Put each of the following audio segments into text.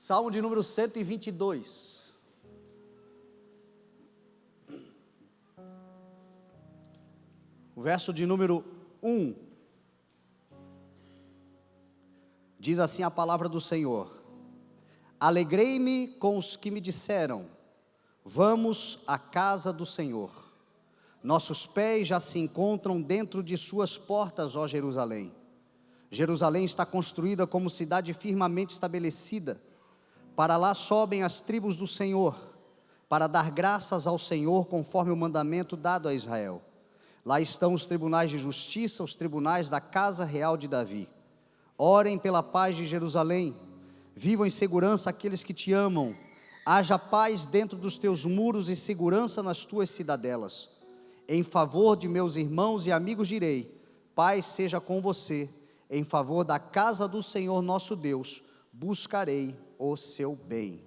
Salmo de número 122. O verso de número 1. Diz assim a palavra do Senhor: Alegrei-me com os que me disseram, vamos à casa do Senhor. Nossos pés já se encontram dentro de suas portas, ó Jerusalém. Jerusalém está construída como cidade firmemente estabelecida. Para lá sobem as tribos do Senhor, para dar graças ao Senhor conforme o mandamento dado a Israel. Lá estão os tribunais de justiça, os tribunais da casa real de Davi. Orem pela paz de Jerusalém, vivam em segurança aqueles que te amam. Haja paz dentro dos teus muros e segurança nas tuas cidadelas. Em favor de meus irmãos e amigos direi, paz seja com você. Em favor da casa do Senhor nosso Deus, buscarei o seu bem.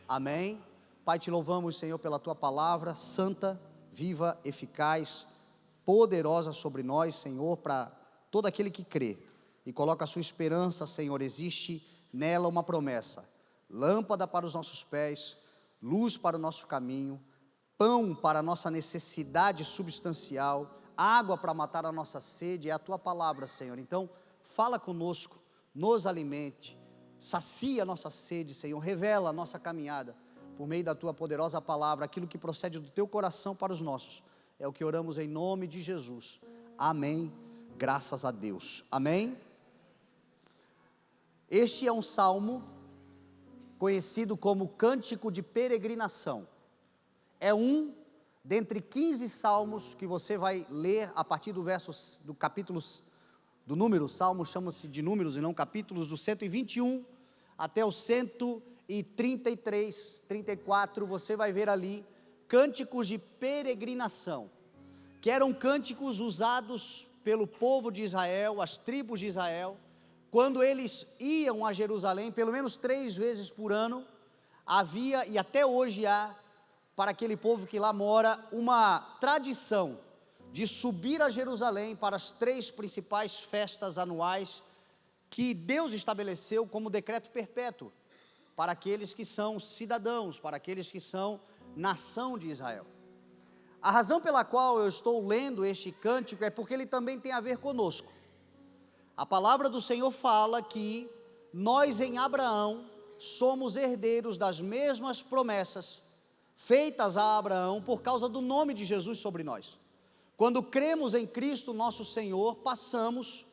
Amém. Pai, te louvamos, Senhor, pela tua palavra santa, viva, eficaz, poderosa sobre nós, Senhor, para todo aquele que crê e coloca a sua esperança, Senhor. Existe nela uma promessa: lâmpada para os nossos pés, luz para o nosso caminho, pão para a nossa necessidade substancial, água para matar a nossa sede. É a tua palavra, Senhor. Então fala conosco, nos alimente, sacia a nossa sede, Senhor, revela a nossa caminhada, por meio da tua poderosa palavra, aquilo que procede do teu coração para os nossos, é o que oramos em nome de Jesus, amém, graças a Deus, amém. Este é um salmo, conhecido como Cântico de Peregrinação, é um dentre 15 salmos que você vai ler a partir do verso, do capítulo do número, salmo chama-se de números e não capítulos, do 121 até o 133, 34, você vai ver ali, cânticos de peregrinação, que eram cânticos usados pelo povo de Israel, as tribos de Israel, quando eles iam a Jerusalém, pelo menos 3 vezes por ano. Havia, e até hoje há, para aquele povo que lá mora, uma tradição de subir a Jerusalém para as 3 principais festas anuais que Deus estabeleceu como decreto perpétuo para aqueles que são cidadãos, para aqueles que são nação de Israel. A razão pela qual eu estou lendo este cântico é porque ele também tem a ver conosco. A palavra do Senhor fala que nós em Abraão somos herdeiros das mesmas promessas feitas a Abraão por causa do nome de Jesus sobre nós. Quando cremos em Cristo nosso Senhor, passamos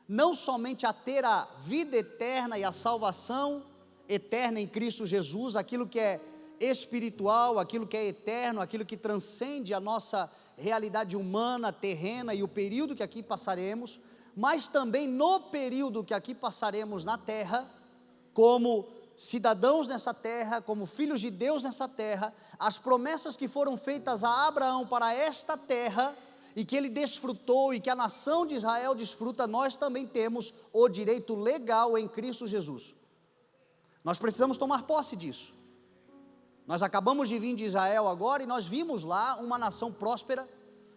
não somente a ter a vida eterna e a salvação eterna em Cristo Jesus, aquilo que é espiritual, aquilo que é eterno, aquilo que transcende a nossa realidade humana, terrena e o período que aqui passaremos, mas também no período que aqui passaremos na terra, como cidadãos nessa terra, como filhos de Deus nessa terra, as promessas que foram feitas a Abraão para esta terra, e que ele desfrutou e que a nação de Israel desfruta, nós também temos o direito legal em Cristo Jesus. Nós precisamos tomar posse disso. Nós acabamos de vir de Israel agora e nós vimos lá uma nação próspera,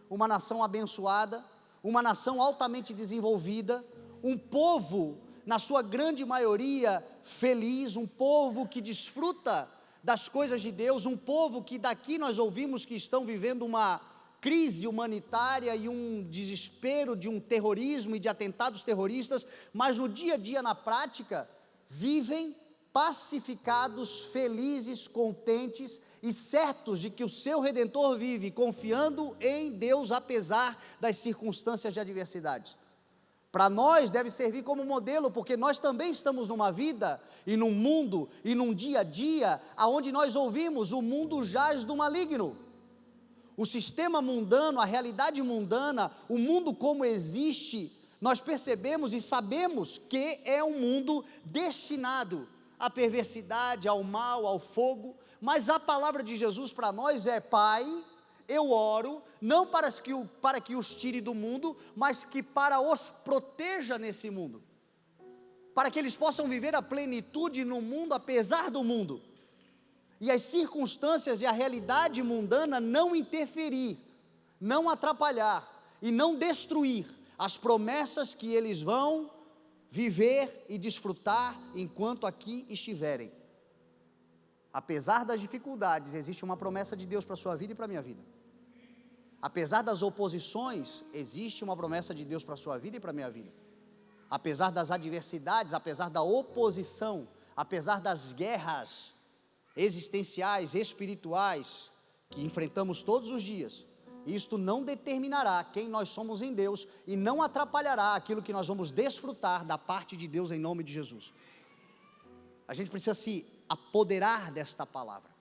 uma nação abençoada, uma nação altamente desenvolvida, um povo, na sua grande maioria, feliz, um povo que desfruta das coisas de Deus, um povo que daqui nós ouvimos que estão vivendo uma crise humanitária e um desespero de um terrorismo e de atentados terroristas, mas no dia a dia, na prática, vivem pacificados, felizes, contentes e certos de que o seu Redentor vive, confiando em Deus apesar das circunstâncias de adversidade. Para nós deve servir como modelo, porque nós também estamos numa vida e num mundo e num dia a dia, aonde nós ouvimos: o mundo jaz do maligno. O sistema mundano, a realidade mundana, o mundo como existe, nós percebemos e sabemos que é um mundo destinado à perversidade, ao mal, ao fogo, mas a palavra de Jesus para nós é: Pai, eu oro, não para que os tire do mundo, mas que para os proteja nesse mundo, para que eles possam viver a plenitude no mundo, apesar do mundo, e as circunstâncias e a realidade mundana não interferir, não atrapalhar e não destruir as promessas que eles vão viver e desfrutar enquanto aqui estiverem. apesar das dificuldades, existe uma promessa de Deus para a sua vida e para a minha vida. Apesar das oposições, existe uma promessa de Deus para a sua vida e para a minha vida. Apesar das adversidades, apesar da oposição, apesar das guerras existenciais, espirituais, que enfrentamos todos os dias, isto não determinará quem nós somos em Deus e não atrapalhará aquilo que nós vamos desfrutar da parte de Deus em nome de Jesus. A gente precisa se apoderar desta palavra.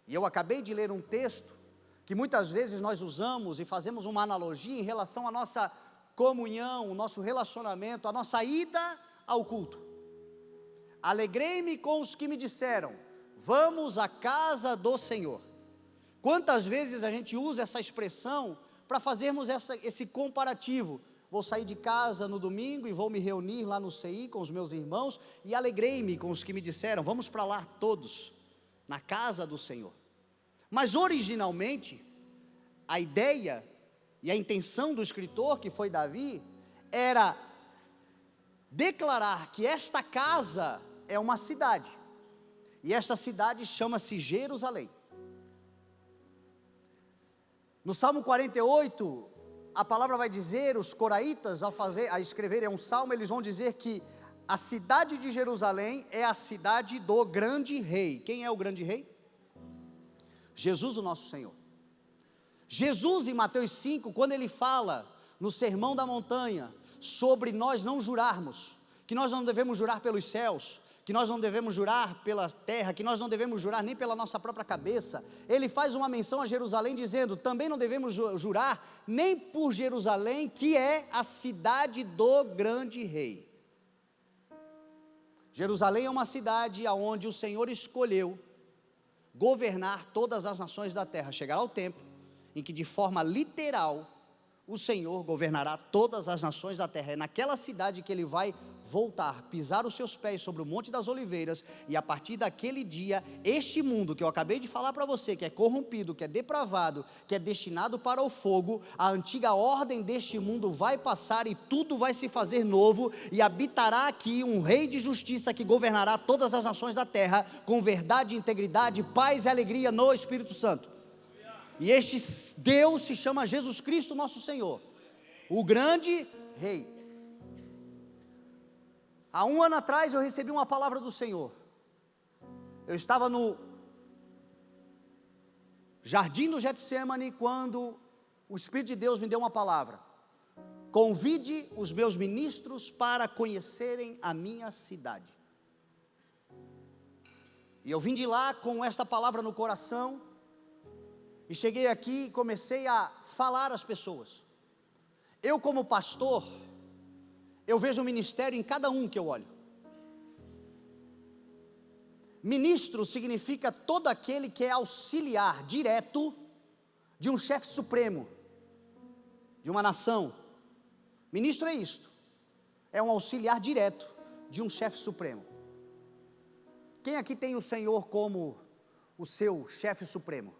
E eu acabei de ler um texto que muitas vezes nós usamos e fazemos uma analogia em relação à nossa comunhão, o nosso relacionamento, a nossa ida ao culto. Alegrei-me com os que me disseram, vamos à casa do Senhor. Quantas vezes a gente usa essa expressão para fazermos esse comparativo? Vou sair de casa no domingo e vou me reunir lá no CI com os meus irmãos, e alegrei-me com os que me disseram, vamos para lá todos, na casa do Senhor. Mas originalmente, a ideia e a intenção do escritor, que foi Davi, era declarar que esta casa é uma cidade, e esta cidade chama-se Jerusalém. No Salmo 48, a palavra vai dizer, os coraitas a escreverem um salmo, eles vão dizer que a cidade de Jerusalém é a cidade do grande rei. Quem é o grande rei? Jesus, o nosso Senhor. Jesus, em Mateus 5, quando ele fala no Sermão da Montanha, sobre nós não jurarmos, que nós não devemos jurar pelos céus, que nós não devemos jurar pela terra, que nós não devemos jurar nem pela nossa própria cabeça, ele faz uma menção a Jerusalém dizendo, também não devemos jurar nem por Jerusalém, que é a cidade do grande rei. Jerusalém é uma cidade onde o Senhor escolheu governar todas as nações da terra. Chegará o tempo em que de forma literal o Senhor governará todas as nações da terra. É naquela cidade que ele vai voltar, pisar os seus pés sobre o Monte das Oliveiras, e a partir daquele dia, este mundo que eu acabei de falar para você, que é corrompido, que é depravado, que é destinado para o fogo, a antiga ordem deste mundo vai passar e tudo vai se fazer novo, e habitará aqui um rei de justiça que governará todas as nações da terra, com verdade, integridade, paz e alegria no Espírito Santo. E este Deus se chama Jesus Cristo nosso Senhor, o grande rei. Há um ano atrás eu recebi uma palavra do Senhor. Eu estava no jardim do Getsemane quando o Espírito de Deus me deu uma palavra. Convide os meus ministros para conhecerem a minha cidade. E eu vim de lá com esta palavra no coração, e cheguei aqui e comecei a falar às pessoas. Eu, como pastor, eu vejo um ministério em cada um que eu olho. Ministro significa todo aquele que é auxiliar direto de um chefe supremo, de uma nação. Ministro é isto, é um auxiliar direto de um chefe supremo. Quem aqui tem o Senhor como o seu chefe supremo?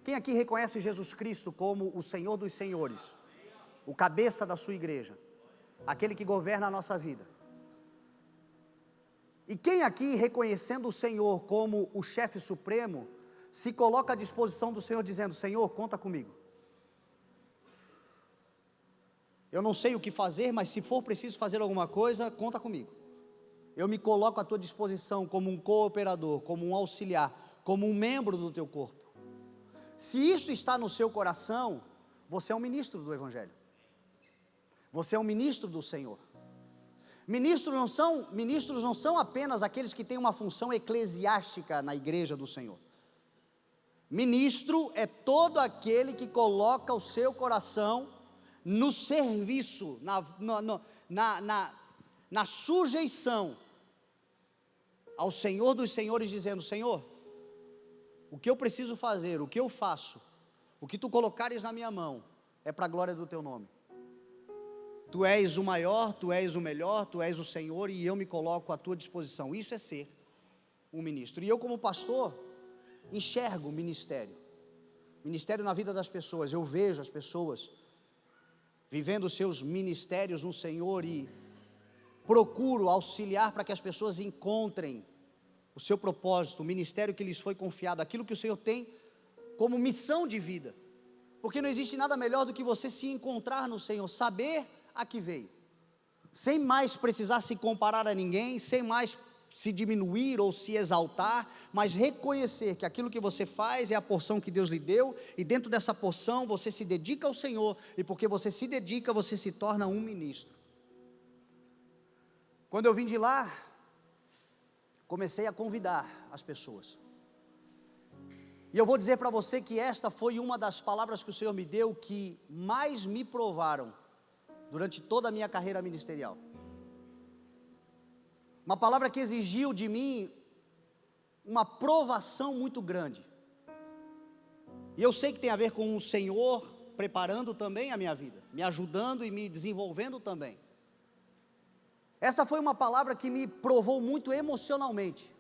Quem aqui reconhece Jesus Cristo como o Senhor dos senhores, o cabeça da sua igreja, aquele que governa a nossa vida? E quem aqui, reconhecendo o Senhor como o chefe supremo, se coloca à disposição do Senhor dizendo, Senhor, conta comigo. Eu não sei o que fazer, mas se for preciso fazer alguma coisa, conta comigo. Eu me coloco à tua disposição como um cooperador, como um auxiliar, como um membro do teu corpo. Se isso está no seu coração, você é um ministro do Evangelho. Você é um ministro do Senhor. Ministros não são apenas aqueles que têm uma função eclesiástica na igreja do Senhor. Ministro é todo aquele que coloca o seu coração no serviço, na sujeição ao Senhor dos senhores, dizendo, Senhor, o que eu preciso fazer, o que eu faço, o que tu colocares na minha mão, é para a glória do teu nome. Tu és o maior, tu és o melhor, tu és o Senhor, e eu me coloco à tua disposição. Isso é ser um ministro. E eu, como pastor, enxergo o ministério na vida das pessoas. Eu vejo as pessoas vivendo os seus ministérios no Senhor, e procuro auxiliar para que as pessoas encontrem o seu propósito, o ministério que lhes foi confiado, aquilo que o Senhor tem como missão de vida. Porque não existe nada melhor do que você se encontrar no Senhor, saber a que veio, sem mais precisar se comparar a ninguém, sem mais se diminuir ou se exaltar, mas reconhecer que aquilo que você faz é a porção que Deus lhe deu, e dentro dessa porção você se dedica ao Senhor, e porque você se dedica, você se torna um ministro. Quando eu vim de lá, comecei a convidar as pessoas, e eu vou dizer para você que esta foi uma das palavras que o Senhor me deu, que mais me provaram, durante toda a minha carreira ministerial. Uma palavra que exigiu de mim, uma provação muito grande, e eu sei que tem a ver com o Senhor, preparando também a minha vida, me ajudando e me desenvolvendo também. Essa foi uma palavra que me provou muito emocionalmente,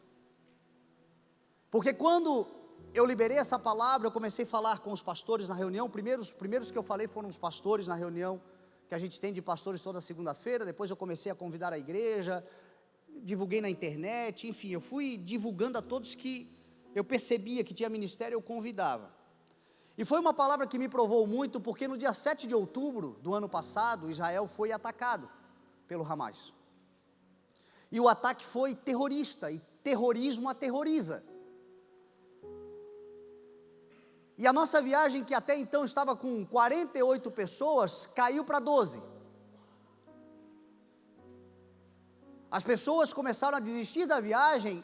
porque quando eu liberei essa palavra, eu comecei a falar com os pastores na reunião. Os primeiros que eu falei foram os pastores na reunião que a gente tem de pastores toda segunda-feira. Depois eu comecei a convidar a igreja, divulguei na internet, enfim, eu fui divulgando a todos que eu percebia que tinha ministério, eu convidava. E foi uma palavra que me provou muito, porque no dia 7 de outubro do ano passado, Israel foi atacado pelo Hamas. E o ataque foi terrorista, e terrorismo aterroriza. E a nossa viagem, que até então estava com 48 pessoas, caiu para 12. As pessoas começaram a desistir da viagem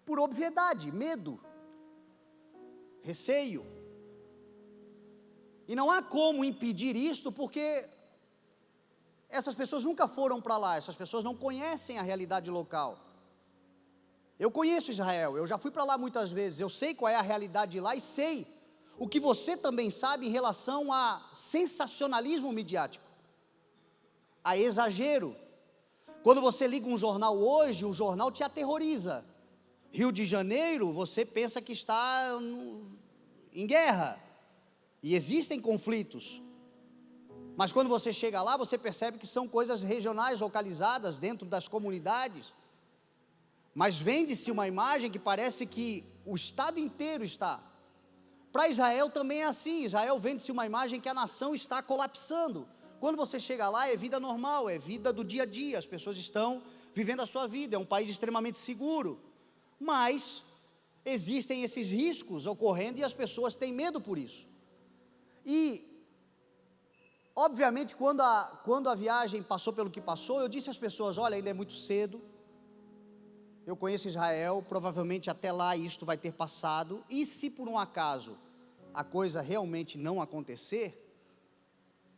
por obviedade, medo, receio. E não há como impedir isto, porque essas pessoas nunca foram para lá, essas pessoas não conhecem a realidade local. Eu conheço Israel, eu já fui para lá muitas vezes, eu sei qual é a realidade de lá e sei o que você também sabe em relação a sensacionalismo midiático, a exagero. Quando você liga um jornal hoje, o jornal te aterroriza. Rio de Janeiro, você pensa que está em guerra, e existem conflitos, mas quando você chega lá, você percebe que são coisas regionais, localizadas dentro das comunidades. Mas vende-se uma imagem que parece que o estado inteiro está. Para Israel também é assim. Israel vende-se uma imagem que a nação está colapsando. Quando você chega lá, é vida normal, é vida do dia a dia, as pessoas estão vivendo a sua vida, é um país extremamente seguro, mas existem esses riscos ocorrendo e as pessoas têm medo por isso. E obviamente quando a viagem passou pelo que passou, eu disse às pessoas: olha, ainda é muito cedo, eu conheço Israel, provavelmente até lá isto vai ter passado, e se por um acaso a coisa realmente não acontecer,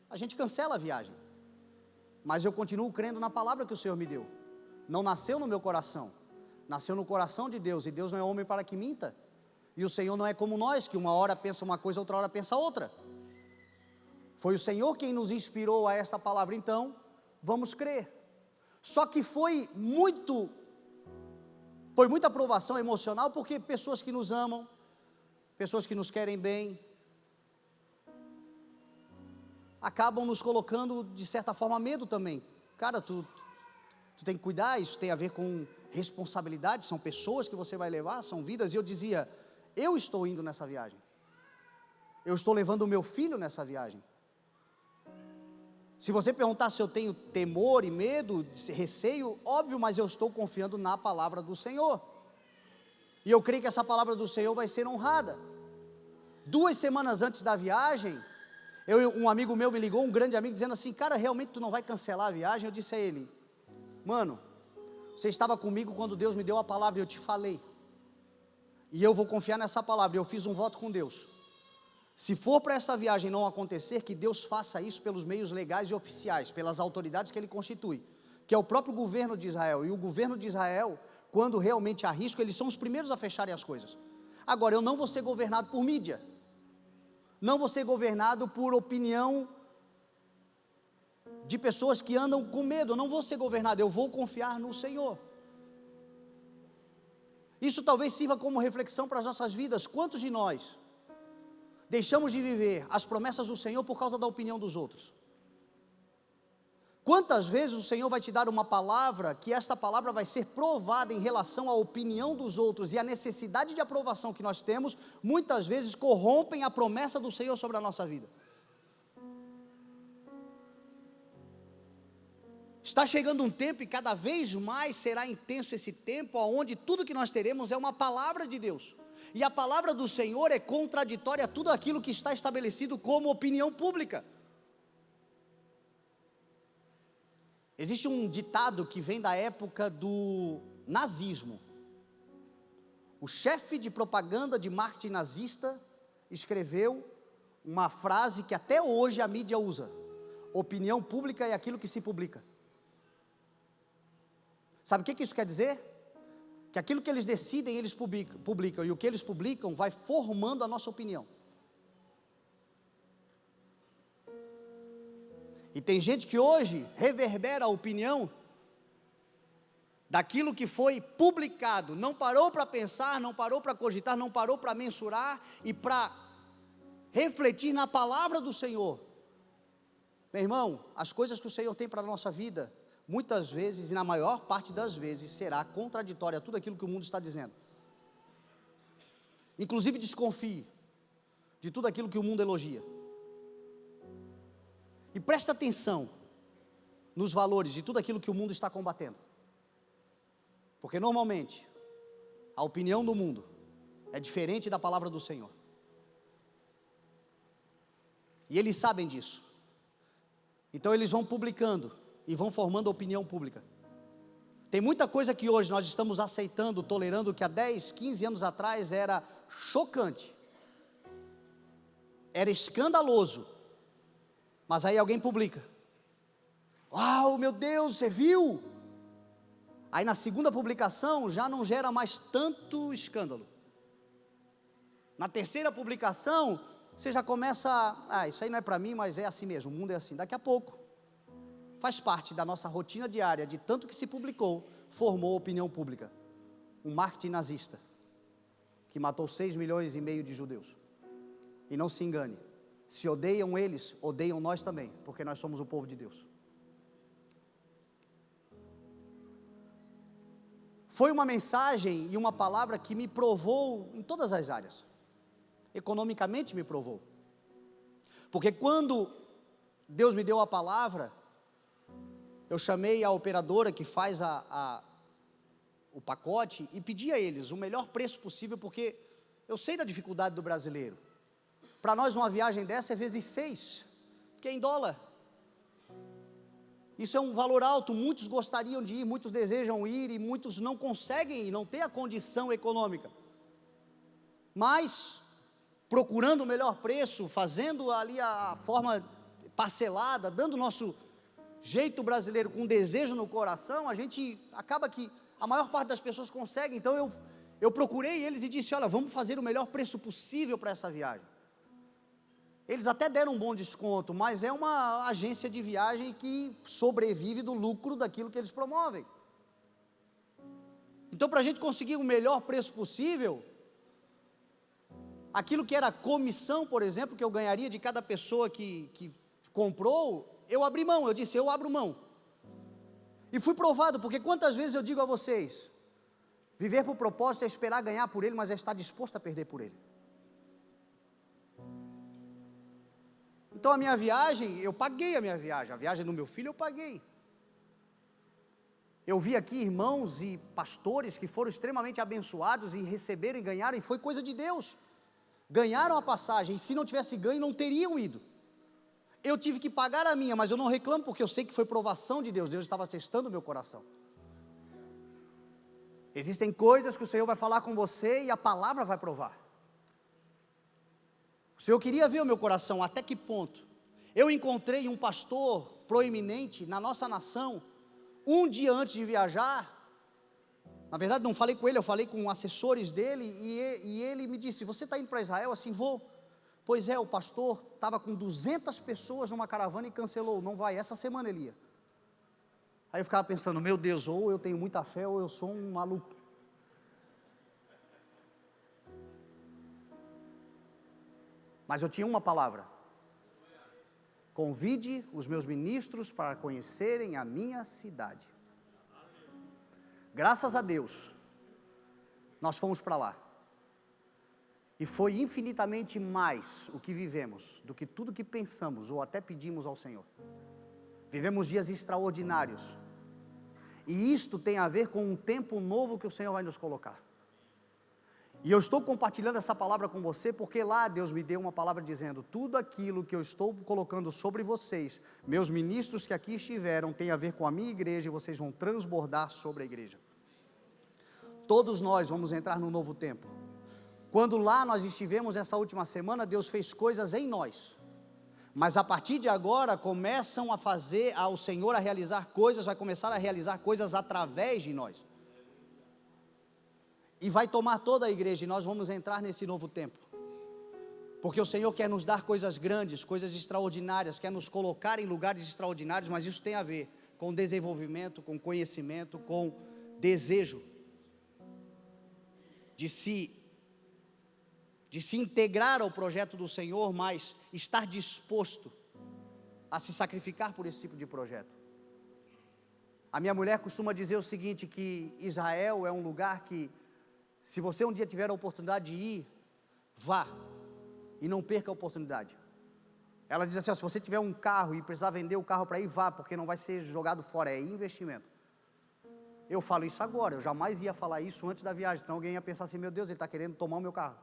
a gente cancela a viagem, mas eu continuo crendo na palavra que o Senhor me deu. Não nasceu no meu coração, nasceu no coração de Deus, e Deus não é homem para que minta, e o Senhor não é como nós, que uma hora pensa uma coisa, outra hora pensa outra. Foi o Senhor quem nos inspirou a essa palavra, então vamos crer. Só que foi muita aprovação emocional, porque pessoas que nos amam, pessoas que nos querem bem, acabam nos colocando de certa forma medo também. Cara, tu tem que cuidar, isso tem a ver com responsabilidade, são pessoas que você vai levar, são vidas. E eu dizia: eu estou indo nessa viagem, eu estou levando o meu filho nessa viagem. Se você perguntar se eu tenho temor e medo, receio, óbvio, mas eu estou confiando na palavra do Senhor, e eu creio que essa palavra do Senhor vai ser honrada. 2 semanas antes da viagem, um amigo meu me ligou, um grande amigo, dizendo assim: cara, realmente tu não vai cancelar a viagem? Eu disse a ele: mano, você estava comigo quando Deus me deu a palavra, e eu te falei, e eu vou confiar nessa palavra. Eu fiz um voto com Deus: se for para essa viagem não acontecer, que Deus faça isso pelos meios legais e oficiais, pelas autoridades que Ele constitui, que é o próprio governo de Israel. E o governo de Israel, quando realmente há risco, eles são os primeiros a fecharem as coisas. Agora, eu não vou ser governado por mídia, não vou ser governado por opinião de pessoas que andam com medo, eu não vou ser governado, eu vou confiar no Senhor. Isso talvez sirva como reflexão para as nossas vidas. Quantos de nós deixamos de viver as promessas do Senhor por causa da opinião dos outros? Quantas vezes o Senhor vai te dar uma palavra, que esta palavra vai ser provada em relação à opinião dos outros, e a necessidade de aprovação que nós temos, muitas vezes corrompem a promessa do Senhor sobre a nossa vida. Está chegando um tempo, e cada vez mais será intenso esse tempo, onde tudo que nós teremos é uma palavra de Deus, e a palavra do Senhor é contraditória a tudo aquilo que está estabelecido como opinião pública. Existe um ditado que vem da época do nazismo. O chefe de propaganda de marketing nazista escreveu uma frase que até hoje a mídia usa: opinião pública é aquilo que se publica. Sabe o que isso quer dizer? Que aquilo que eles decidem, eles publicam, e o que eles publicam vai formando a nossa opinião. E tem gente que hoje reverbera a opinião daquilo que foi publicado, não parou para pensar, não parou para cogitar, não parou para mensurar e para refletir na palavra do Senhor. Meu irmão, as coisas que o Senhor tem para a nossa vida, muitas vezes, e na maior parte das vezes, será contraditória a tudo aquilo que o mundo está dizendo. Inclusive desconfie de tudo aquilo que o mundo elogia. E presta atenção nos valores de tudo aquilo que o mundo está combatendo. Porque normalmente, a opinião do mundo é diferente da palavra do Senhor. E eles sabem disso. Então eles vão publicando e vão formando opinião pública. Tem muita coisa que hoje nós estamos aceitando, tolerando, que há 10, 15 anos atrás era chocante, era escandaloso. Mas aí alguém publica: uau, meu Deus, você viu? Aí na segunda publicação já não gera mais tanto escândalo. Na terceira publicação, você já começa isso aí não é para mim, mas é assim mesmo, o mundo é assim. Daqui a pouco, faz parte da nossa rotina diária, de tanto que se publicou, formou opinião pública. Um marketing nazista, que matou 6,5 milhões de judeus. E não se engane, se odeiam eles, odeiam nós também, porque nós somos o povo de Deus. Foi uma mensagem e uma palavra que me provou em todas as áreas. Economicamente me provou. Porque quando Deus me deu a palavra, eu chamei a operadora que faz o pacote e pedi a eles o melhor preço possível, porque eu sei da dificuldade do brasileiro. Para nós uma viagem dessa é vezes 6, porque é em dólar. Isso é um valor alto, muitos gostariam de ir, muitos desejam ir e muitos não conseguem ir, não têm a condição econômica. Mas, procurando o melhor preço, fazendo ali a forma parcelada, dando o nosso jeito brasileiro com desejo no coração, a gente acaba que a maior parte das pessoas consegue. Então eu procurei eles e disse: olha, vamos fazer o melhor preço possível para essa viagem. Eles até deram um bom desconto, mas é uma agência de viagem que sobrevive do lucro daquilo que eles promovem. Então, para a gente conseguir o melhor preço possível, aquilo que era comissão, por exemplo, que eu ganharia de cada pessoa que comprou, eu abri mão, eu disse: eu abro mão. E fui provado, porque quantas vezes eu digo a vocês, viver por propósito é esperar ganhar por ele, mas é estar disposto a perder por ele. Então a minha viagem, eu paguei a minha viagem, a viagem do meu filho eu paguei. Eu vi aqui irmãos e pastores que foram extremamente abençoados e receberam e ganharam, e foi coisa de Deus. Ganharam a passagem, e se não tivesse ganho, não teriam ido. Eu tive que pagar a minha, mas eu não reclamo, porque eu sei que foi provação de Deus, Deus estava testando o meu coração. Existem coisas que o Senhor vai falar com você e a palavra vai provar. O Senhor queria ver o meu coração, até que ponto. Eu encontrei um pastor proeminente na nossa nação, um dia antes de viajar. Na verdade não falei com ele, eu falei com assessores dele, e ele me disse: você está indo para Israel? Assim, vou. Pois é, o pastor estava com 200 pessoas numa caravana e cancelou, não vai, essa semana ele ia. Aí eu ficava pensando: meu Deus, ou eu tenho muita fé ou eu sou um maluco. Mas eu tinha uma palavra. convide os meus ministros para conhecerem a minha cidade. Graças a Deus, nós fomos para lá. E foi infinitamente mais o que vivemos do que tudo que pensamos ou até pedimos ao Senhor. Vivemos dias extraordinários. E isto tem a ver com um tempo novo que o Senhor vai nos colocar. E eu estou compartilhando essa palavra com você porque lá Deus me deu uma palavra dizendo: tudo aquilo que eu estou colocando sobre vocês, meus ministros que aqui estiveram, tem a ver com a minha igreja e vocês vão transbordar sobre a igreja. Todos nós vamos entrar num novo tempo. Quando lá nós estivemos essa última semana, Deus fez coisas em nós. Mas a partir de agora começam a fazer ao Senhor a realizar coisas, vai começar a realizar coisas através de nós. E vai tomar toda a igreja e nós vamos entrar nesse novo tempo. Porque o Senhor quer nos dar coisas grandes, coisas extraordinárias, quer nos colocar em lugares extraordinários, mas isso tem a ver com desenvolvimento, com conhecimento, com desejo de se integrar ao projeto do Senhor, mas estar disposto a se sacrificar por esse tipo de projeto. A minha mulher costuma dizer o seguinte, que Israel é um lugar que, se você um dia tiver a oportunidade de ir, vá, e não perca a oportunidade. Ela diz assim, ó, se você tiver um carro e precisar vender o carro para ir, vá, porque não vai ser jogado fora, é investimento. Eu falo isso agora, eu jamais ia falar isso antes da viagem, então alguém ia pensar assim, meu Deus, ele está querendo tomar o meu carro.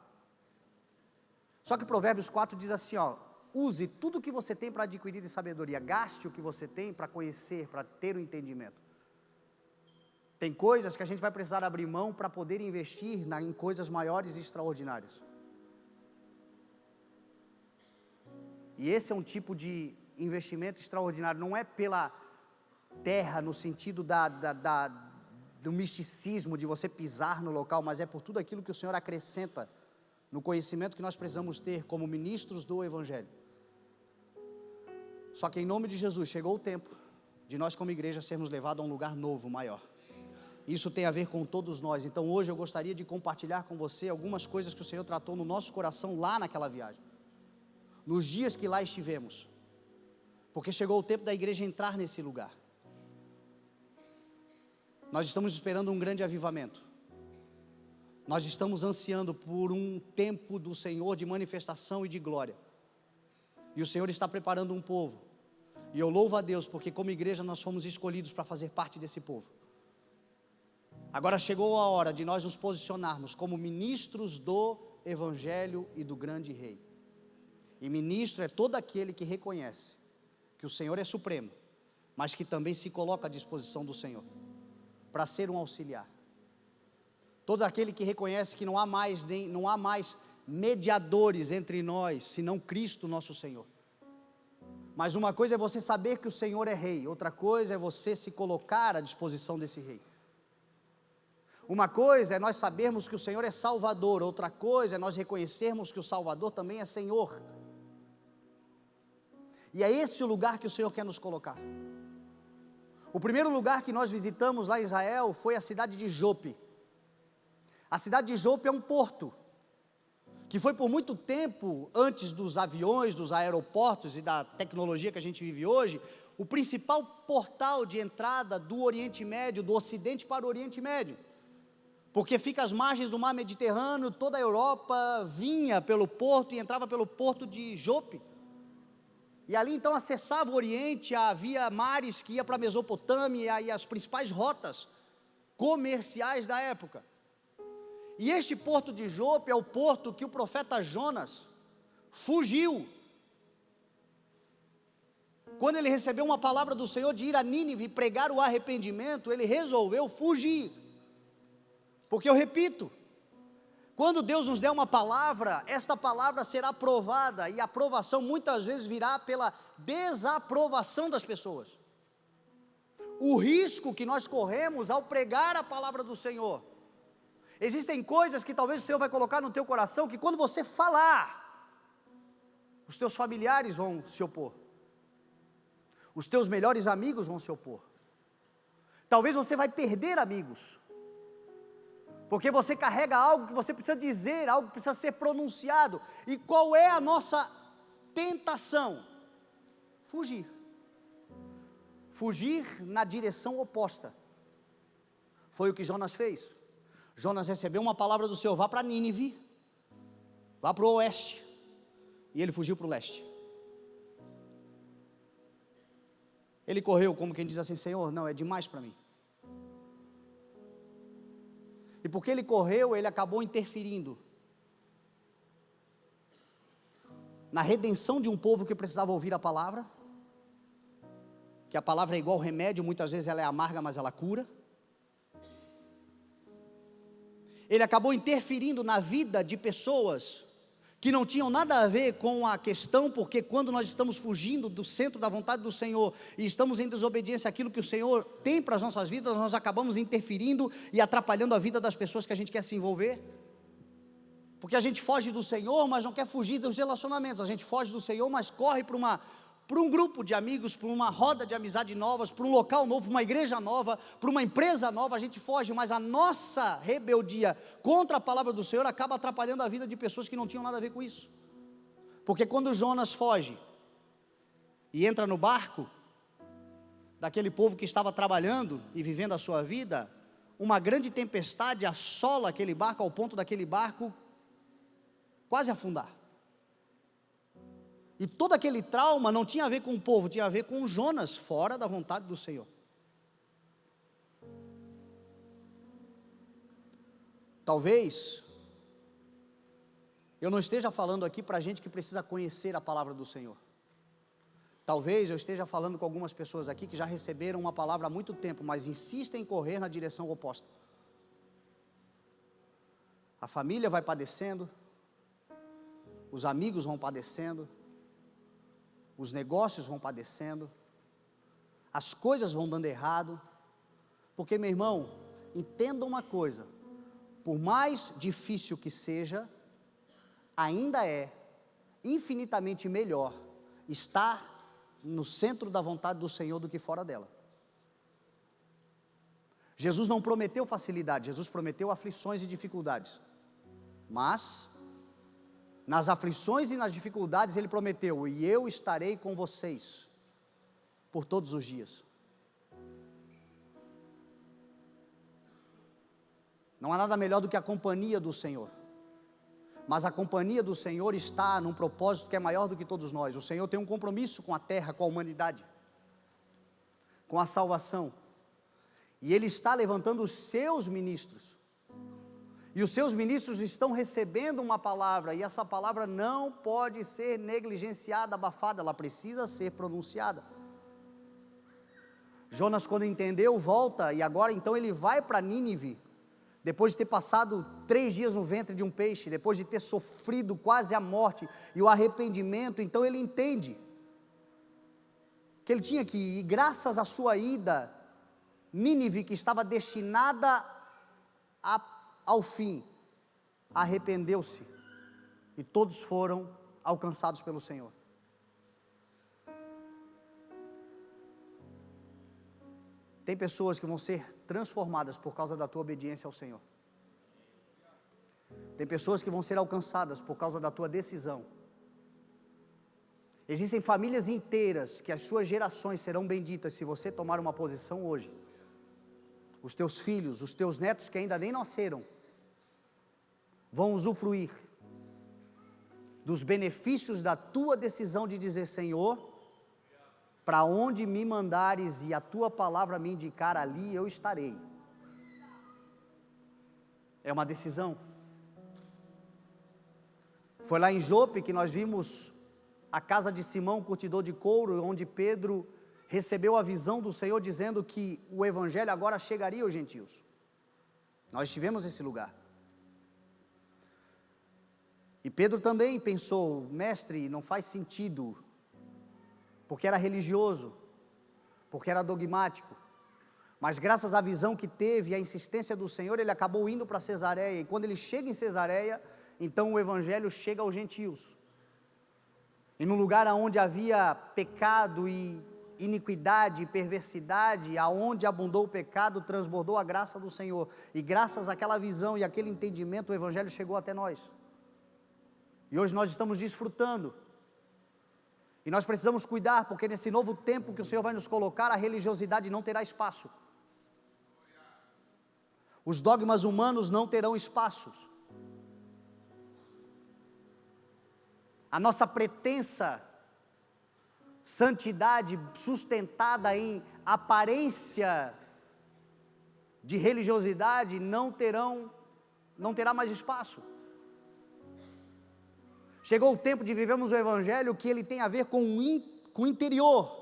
Só que Provérbios 4 diz assim, ó, use tudo o que você tem para adquirir de sabedoria, gaste o que você tem para conhecer, para ter o entendimento. Tem coisas que a gente vai precisar abrir mão para poder investir em coisas maiores e extraordinárias. E esse é um tipo de investimento extraordinário, não é pela terra no sentido do misticismo de você pisar no local, mas é por tudo aquilo que o Senhor acrescenta no conhecimento que nós precisamos ter como ministros do Evangelho. Só que em nome de Jesus chegou o tempo de nós como igreja sermos levados a um lugar novo, maior. Isso tem a ver com todos nós. Então hoje eu gostaria de compartilhar com você algumas coisas que o Senhor tratou no nosso coração lá naquela viagem, nos dias que lá estivemos, porque chegou o tempo da igreja entrar nesse lugar. Nós estamos esperando um grande avivamento. Nós estamos ansiando por um tempo do Senhor de manifestação e de glória. E o Senhor está preparando um povo. E eu louvo a Deus, porque como igreja nós fomos escolhidos para fazer parte desse povo. Agora chegou a hora de nós nos posicionarmos como ministros do Evangelho e do grande Rei. E ministro é todo aquele que reconhece que o Senhor é supremo, mas que também se coloca à disposição do Senhor, para ser um auxiliar. Todo aquele que reconhece que não há mais mediadores entre nós, senão Cristo nosso Senhor. Mas uma coisa é você saber que o Senhor é Rei, outra coisa é você se colocar à disposição desse Rei. Uma coisa é nós sabermos que o Senhor é Salvador, outra coisa é nós reconhecermos que o Salvador também é Senhor. E é esse o lugar que o Senhor quer nos colocar. O primeiro lugar que nós visitamos lá em Israel foi a cidade de Jope. A cidade de Jope é um porto, que foi por muito tempo, antes dos aviões, dos aeroportos e da tecnologia que a gente vive hoje, o principal portal de entrada do Oriente Médio, do Ocidente para o Oriente Médio. Porque fica às margens do mar Mediterrâneo, toda a Europa vinha pelo porto e entrava pelo porto de Jope. E ali então acessava o Oriente, havia mares que ia para a Mesopotâmia e as principais rotas comerciais da época. E este porto de Jope é o porto que o profeta Jonas fugiu. Quando ele recebeu uma palavra do Senhor de ir a Nínive e pregar o arrependimento, ele resolveu fugir. Porque eu repito, quando Deus nos der uma palavra, esta palavra será aprovada, e a aprovação muitas vezes virá pela desaprovação das pessoas. O risco que nós corremos ao pregar a palavra do Senhor, existem coisas que talvez o Senhor vai colocar no teu coração, que quando você falar, os teus familiares vão se opor, os teus melhores amigos vão se opor, talvez você vai perder amigos, porque você carrega algo que você precisa dizer, algo que precisa ser pronunciado. E qual é a nossa tentação? fugir. Fugir na direção oposta. Foi o que Jonas fez. Jonas recebeu uma palavra do Senhor: vá para Nínive, vá para o oeste, e ele fugiu para o leste. Ele correu como quem diz assim: Senhor, não, é demais para mim. E porque ele correu, ele acabou interferindo na redenção de um povo que precisava ouvir a palavra, que a palavra é igual remédio, muitas vezes ela é amarga, mas ela cura. Ele acabou interferindo na vida de pessoas que não tinham nada a ver com a questão, porque quando nós estamos fugindo do centro da vontade do Senhor, e estamos em desobediência àquilo que o Senhor tem para as nossas vidas, nós acabamos interferindo e atrapalhando a vida das pessoas que a gente quer se envolver, porque a gente foge do Senhor, mas não quer fugir dos relacionamentos. A gente foge do Senhor, mas corre para um grupo de amigos, para uma roda de amizade novas, para um local novo, para uma igreja nova, para uma empresa nova. A gente foge, mas a nossa rebeldia contra a palavra do Senhor acaba atrapalhando a vida de pessoas que não tinham nada a ver com isso. Porque quando Jonas foge e entra no barco daquele povo que estava trabalhando e vivendo a sua vida, uma grande tempestade assola aquele barco ao ponto daquele barco quase afundar. E todo aquele trauma não tinha a ver com o povo, tinha a ver com Jonas, fora da vontade do Senhor. Talvez eu não esteja falando aqui para gente que precisa conhecer a palavra do Senhor. Talvez eu esteja falando com algumas pessoas aqui que já receberam uma palavra há muito tempo, mas insistem em correr na direção oposta. A família vai padecendo, os amigos vão padecendo, os negócios vão padecendo, as coisas vão dando errado, porque, meu irmão, entenda uma coisa: por mais difícil que seja, ainda é infinitamente melhor estar no centro da vontade do Senhor do que fora dela. Jesus não prometeu facilidade, Jesus prometeu aflições e dificuldades, mas nas aflições e nas dificuldades Ele prometeu: e eu estarei com vocês por todos os dias. Não há nada melhor do que a companhia do Senhor, mas a companhia do Senhor está num propósito que é maior do que todos nós. O Senhor tem um compromisso com a terra, com a humanidade, com a salvação, e Ele está levantando os seus ministros, e os seus ministros estão recebendo uma palavra, e essa palavra não pode ser negligenciada, abafada, ela precisa ser pronunciada. Jonas, quando entendeu, volta, e agora então ele vai para Nínive, depois de ter passado 3 dias no ventre de um peixe, depois de ter sofrido quase a morte, e o arrependimento, então ele entende que ele tinha que ir, e graças à sua ida, Nínive, que estava destinada ao fim, arrependeu-se, e todos foram alcançados pelo Senhor. Tem pessoas que vão ser transformadas por causa da tua obediência ao Senhor. Tem pessoas que vão ser alcançadas por causa da tua decisão. Existem famílias inteiras que as suas gerações serão benditas se você tomar uma posição hoje. Os teus filhos, os teus netos que ainda nem nasceram, vão usufruir dos benefícios da tua decisão de dizer: Senhor, para onde me mandares e a tua palavra me indicar, ali eu estarei. É uma decisão. Foi lá em Jope que nós vimos a casa de Simão, curtidor de couro, onde Pedro recebeu a visão do Senhor dizendo que o evangelho agora chegaria aos gentios. Nós estivemos nesse lugar. E Pedro também pensou: mestre, não faz sentido, porque era religioso, porque era dogmático, mas graças à visão que teve e à insistência do Senhor, ele acabou indo para Cesareia, e quando ele chega em Cesareia, então o evangelho chega aos gentios, e no lugar onde havia pecado e iniquidade e perversidade, aonde abundou o pecado, transbordou a graça do Senhor, e graças àquela visão e àquele entendimento, o evangelho chegou até nós, e hoje nós estamos desfrutando. E nós precisamos cuidar, porque nesse novo tempo que o Senhor vai nos colocar, a religiosidade não terá espaço. Os dogmas humanos não terão espaços. A nossa pretensa santidade sustentada em aparência de religiosidade não terá mais espaço. Chegou o tempo de vivermos o Evangelho que ele tem a ver com o interior.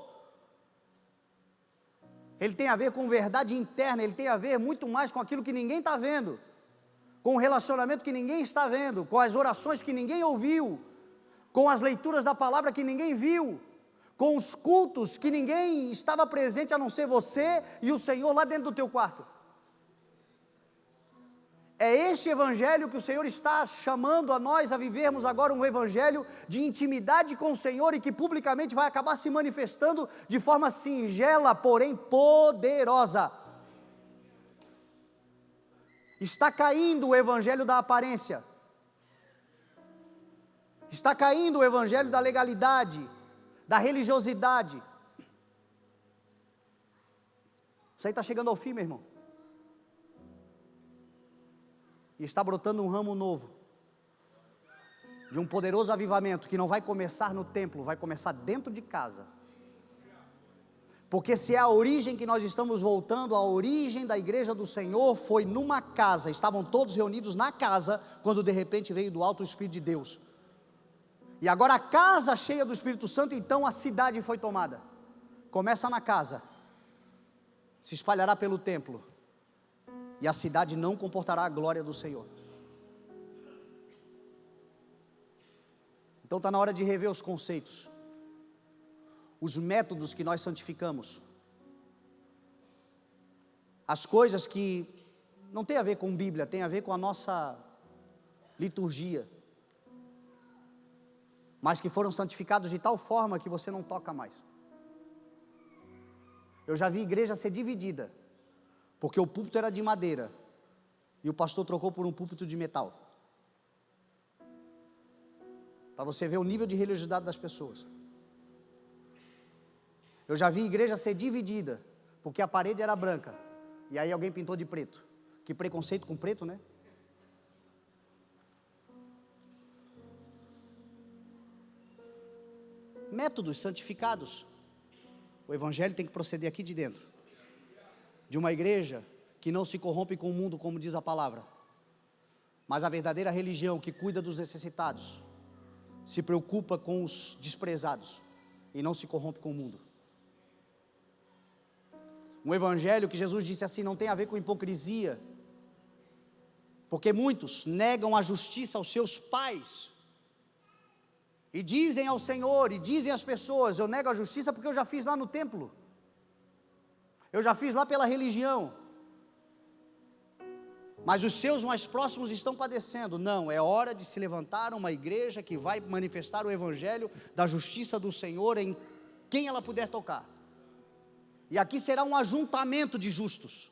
Ele tem a ver com verdade interna, ele tem a ver muito mais com aquilo que ninguém está vendo, com o relacionamento que ninguém está vendo, com as orações que ninguém ouviu, com as leituras da palavra que ninguém viu, com os cultos que ninguém estava presente a não ser você e o Senhor lá dentro do teu quarto. É este evangelho que o Senhor está chamando a nós a vivermos agora, um evangelho de intimidade com o Senhor e que publicamente vai acabar se manifestando de forma singela, porém poderosa. Está caindo o evangelho da aparência, está caindo o evangelho da legalidade, da religiosidade. Isso aí está chegando ao fim, meu irmão. E está brotando um ramo novo, de um poderoso avivamento, que não vai começar no templo, vai começar dentro de casa. Porque se é a origem que nós estamos voltando, a origem da igreja do Senhor foi numa casa, estavam todos reunidos na casa, quando de repente veio do alto o Espírito de Deus. E agora a casa cheia do Espírito Santo, então a cidade foi tomada. Começa na casa, se espalhará pelo templo, e a cidade não comportará a glória do Senhor. Então está na hora de rever os conceitos, os métodos que nós santificamos, as coisas que não tem a ver com Bíblia, tem a ver com a nossa liturgia, mas que foram santificados de tal forma que você não toca mais. Eu já vi igreja ser dividida, porque o púlpito era de madeira, e o pastor trocou por um púlpito de metal, para você ver o nível de religiosidade das pessoas. Eu já vi igreja ser dividida, porque a parede era branca, e aí alguém pintou de preto. Que preconceito com preto, né? Métodos santificados. O evangelho tem que proceder aqui de dentro, de uma igreja que não se corrompe com o mundo, como diz a palavra, mas a verdadeira religião que cuida dos necessitados, se preocupa com os desprezados e não se corrompe com o mundo. Um evangelho que Jesus disse assim, não tem a ver com hipocrisia, porque muitos negam a justiça aos seus pais, e dizem ao Senhor, e dizem às pessoas, eu nego a justiça porque eu já fiz lá no templo, eu já fiz lá pela religião, mas os seus mais próximos estão padecendo. Não, é hora de se levantar uma igreja que vai manifestar o evangelho da justiça do Senhor em quem ela puder tocar. E aqui será um ajuntamento de justos.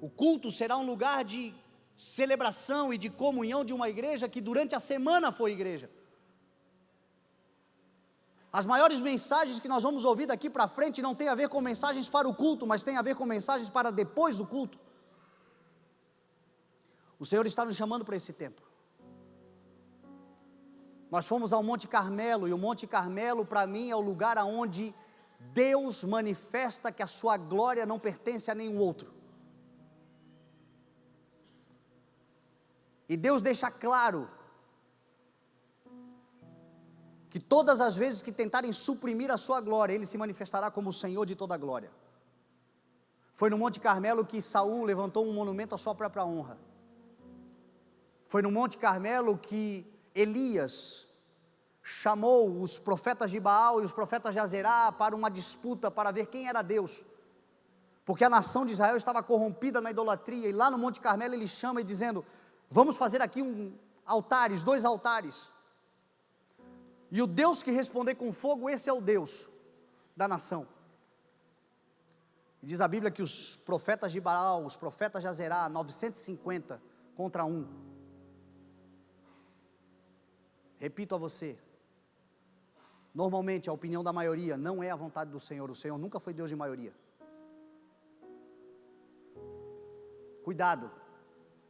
O culto será um lugar de celebração e de comunhão de uma igreja que durante a semana foi igreja. As maiores mensagens que nós vamos ouvir daqui para frente não tem a ver com mensagens para o culto, mas tem a ver com mensagens para depois do culto. O Senhor está nos chamando para esse tempo. Nós fomos ao Monte Carmelo, e o Monte Carmelo para mim é o lugar onde Deus manifesta que a sua glória não pertence a nenhum outro. E Deus deixa claro que todas as vezes que tentarem suprimir a sua glória, Ele se manifestará como o Senhor de toda a glória. Foi no Monte Carmelo que Saul levantou um monumento à sua própria honra. Foi no Monte Carmelo que Elias chamou os profetas de Baal e os profetas de Azerá para uma disputa, para ver quem era Deus, porque a nação de Israel estava corrompida na idolatria, e lá no Monte Carmelo ele chama e dizendo, vamos fazer aqui altares, 2 altares, e o Deus que responder com fogo, esse é o Deus da nação. E diz a Bíblia que os profetas de Baal, os profetas de Azerá, 950 contra 1, Repito a você, normalmente a opinião da maioria não é a vontade do Senhor. O Senhor nunca foi Deus de maioria. Cuidado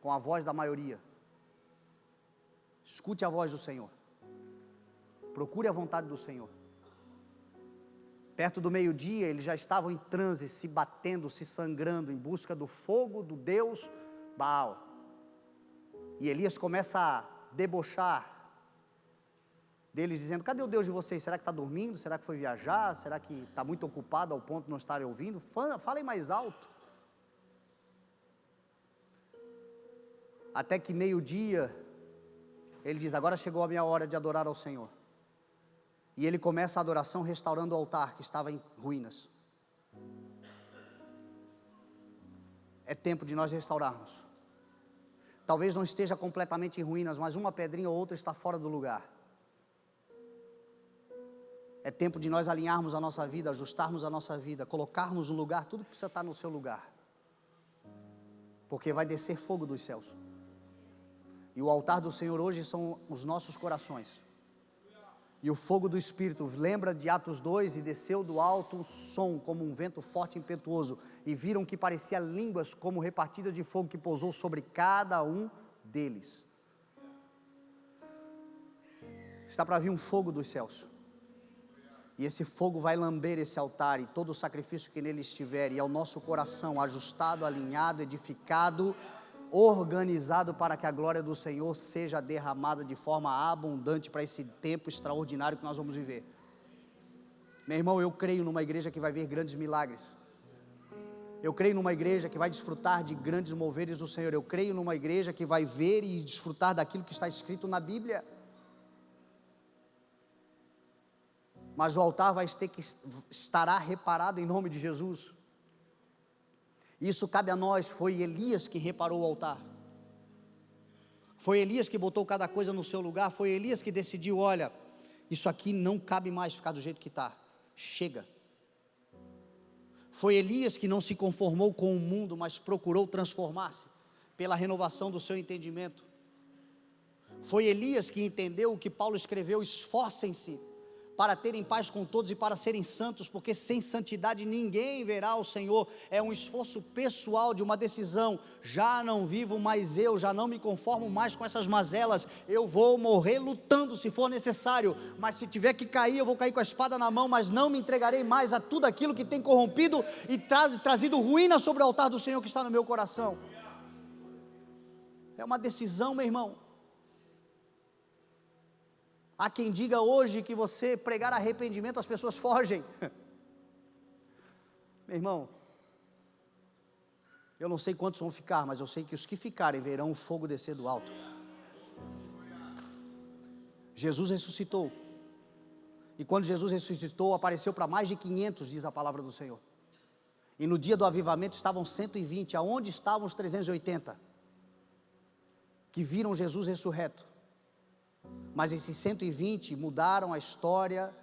com a voz da maioria. Escute a voz do Senhor. Procure a vontade do Senhor. Perto do meio-dia, eles já estavam em transe, se batendo, se sangrando, em busca do fogo do Deus Baal. E Elias começa a debochar deles, dizendo: cadê o Deus de vocês? Será que está dormindo? Será que foi viajar? Será que está muito ocupado ao ponto de não estarem ouvindo? Falem mais alto. Até que meio-dia, ele diz: agora chegou a minha hora de adorar ao Senhor. E ele começa a adoração restaurando o altar que estava em ruínas. É tempo de nós restaurarmos. Talvez não esteja completamente em ruínas, mas uma pedrinha ou outra está fora do lugar. É tempo de nós alinharmos a nossa vida, ajustarmos a nossa vida, colocarmos no lugar tudo que precisa estar no seu lugar. Porque vai descer fogo dos céus. E o altar do Senhor hoje são os nossos corações. E o fogo do Espírito, lembra de Atos 2, e desceu do alto um som como um vento forte e impetuoso, e viram que parecia línguas como repartidas de fogo que pousou sobre cada um deles. Está para vir um fogo dos céus, e esse fogo vai lamber esse altar e todo o sacrifício que nele estiver, e ao nosso coração ajustado, alinhado, edificado, organizado para que a glória do Senhor seja derramada de forma abundante para esse tempo extraordinário que nós vamos viver. Meu irmão, eu creio numa igreja que vai ver grandes milagres. Eu creio numa igreja que vai desfrutar de grandes moveres do Senhor. Eu creio numa igreja que vai ver e desfrutar daquilo que está escrito na Bíblia. Mas o altar estará reparado em nome de Jesus. Isso cabe a nós. Foi Elias que reparou o altar. Foi Elias que botou cada coisa no seu lugar. Foi Elias que decidiu: olha, isso aqui não cabe mais ficar do jeito que está. Chega. Foi Elias que não se conformou com o mundo, mas procurou transformar-se pela renovação do seu entendimento. Foi Elias que entendeu o que Paulo escreveu: esforcem-se para terem paz com todos e para serem santos, porque sem santidade ninguém verá o Senhor. É um esforço pessoal, de uma decisão: já não vivo mais eu, já não me conformo mais com essas mazelas, eu vou morrer lutando se for necessário, mas se tiver que cair, eu vou cair com a espada na mão, mas não me entregarei mais a tudo aquilo que tem corrompido e trazido ruína sobre o altar do Senhor que está no meu coração. É uma decisão, meu irmão. Há quem diga hoje que você pregar arrependimento, as pessoas fogem. Meu irmão, eu não sei quantos vão ficar, mas eu sei que os que ficarem verão o fogo descer do alto. Jesus ressuscitou. E quando Jesus ressuscitou, apareceu para mais de 500, diz a palavra do Senhor. E no dia do avivamento estavam 120, aonde estavam os 380? Que viram Jesus ressurreto. Mas esses 120 mudaram a história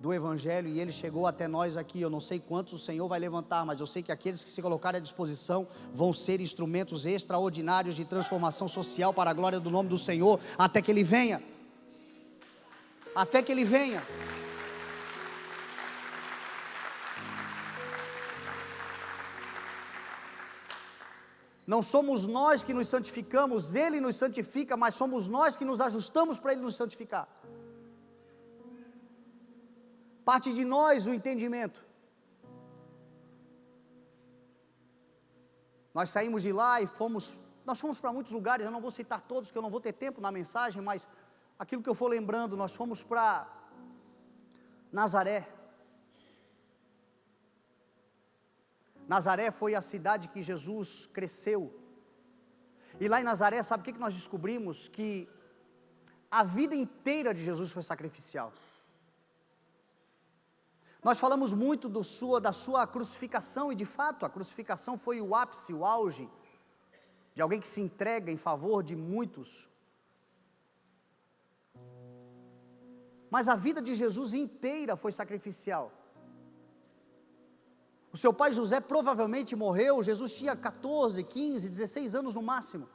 do Evangelho e ele chegou até nós aqui. Eu não sei quantos o Senhor vai levantar, mas eu sei que aqueles que se colocarem à disposição vão ser instrumentos extraordinários de transformação social para a glória do nome do Senhor, até que Ele venha. Até que Ele venha. Não somos nós que nos santificamos, Ele nos santifica, mas somos nós que nos ajustamos para Ele nos santificar. Parte de nós o entendimento. Nós saímos de lá e nós fomos para muitos lugares, eu não vou citar todos, que eu não vou ter tempo na mensagem, mas aquilo que eu for lembrando, nós fomos para Nazaré. Nazaré foi a cidade que Jesus cresceu. E lá em Nazaré, sabe o que nós descobrimos? Que a vida inteira de Jesus foi sacrificial. Nós falamos muito da sua crucificação, e de fato a crucificação foi o ápice, o auge de alguém que se entrega em favor de muitos. Mas a vida de Jesus inteira foi sacrificial. O seu pai José provavelmente morreu, Jesus tinha 14, 15, 16 anos no máximo.